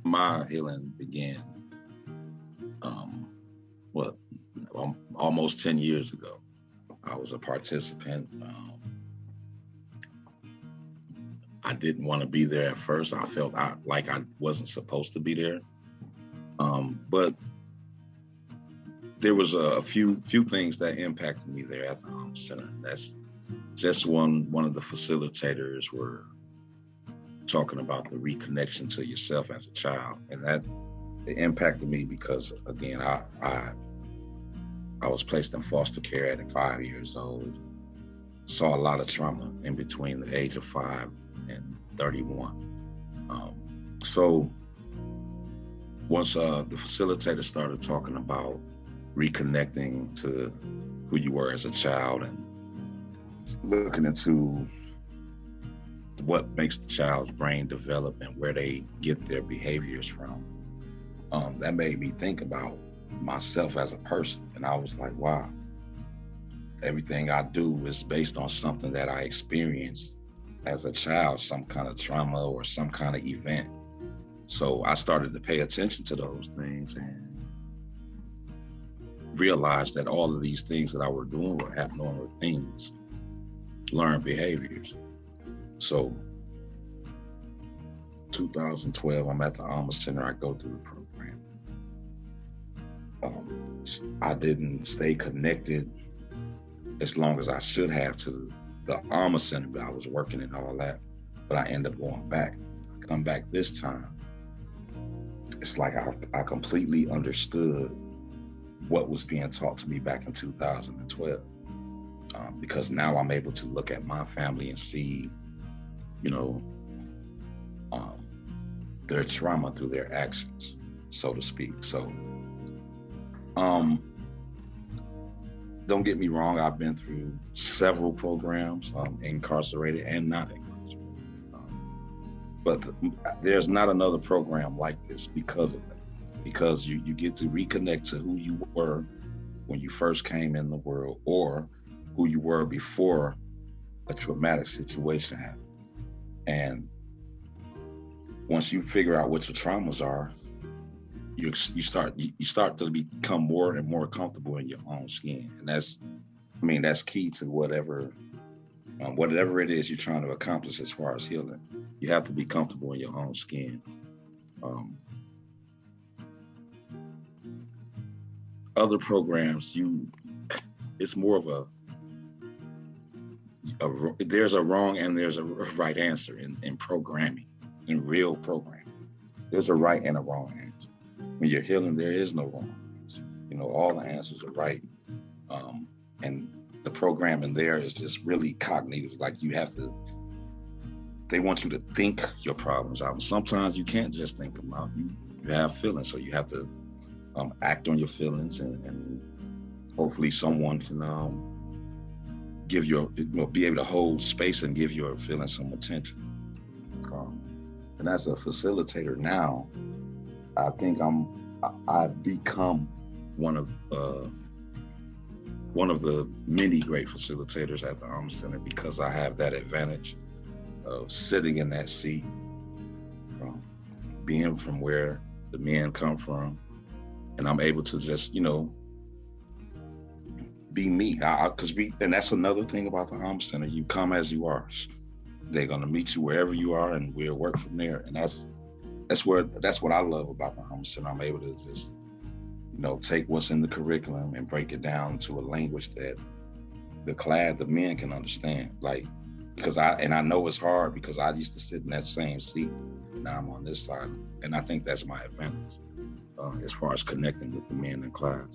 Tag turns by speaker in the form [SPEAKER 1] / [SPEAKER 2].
[SPEAKER 1] My healing began, well, almost 10 years ago. I was a participant. I didn't want to be there at first. I felt like I wasn't supposed to be there. But there was a few things that impacted me there at the Alma Center. That's just one of the facilitators were talking about the reconnection to yourself as a child, and that it impacted me because, again, I was placed in foster care at 5 years old. Saw a lot of trauma in between the age of 5 and 31. So once the facilitator started talking about reconnecting to who you were as a child and looking into what makes the child's brain develop and where they get their behaviors from, that made me think about myself as a person. And I was like, wow, everything I do is based on something that I experienced as a child, some kind of trauma or some kind of event. So I started to pay attention to those things and realized that all of these things that I were doing were abnormal things, learned behaviors. So 2012, I'm at the Alma Center. I go through the program. I didn't stay connected as long as I should have to the Alma Center, but I was working and all that. But I end up going back. I come back this time. It's like I completely understood what was being taught to me back in 2012. Because now I'm able to look at my family and see, their trauma through their actions, so to speak. So, don't get me wrong, I've been through several programs, incarcerated and not incarcerated. But there's not another program like this because of that. Because you get to reconnect to who you were when you first came in the world, or who you were before a traumatic situation happened. And once you figure out what your traumas are, you start to become more and more comfortable in your own skin. And that's key to whatever it is you're trying to accomplish as far as healing. You have to be comfortable in your own skin. Other programs, it's more of there's a wrong and there's a right answer in programming, in real programming. There's a right and a wrong answer. When you're healing, there is no wrong answer. All the answers are right. And the programming there is just really cognitive. Like they want you to think your problems out. sometimes you can't just think them out. You have feelings, so you have to act on your feelings, and hopefully someone can give be able to hold space and give your feelings some attention. And as a facilitator now, I think I've become one of the many great facilitators at the Alma Center because I have that advantage of sitting in that seat, being from where the men come from, and I'm able to just, be me. And that's another thing about the Alma Center. You come as you are. They're gonna meet you wherever you are, and we'll work from there. And that's what I love about the Alma Center. I'm able to just, take what's in the curriculum and break it down to a language that the men can understand. Like, because I know it's hard because I used to sit in that same seat. Now I'm on this side, and I think that's my advantage as far as connecting with the men in class.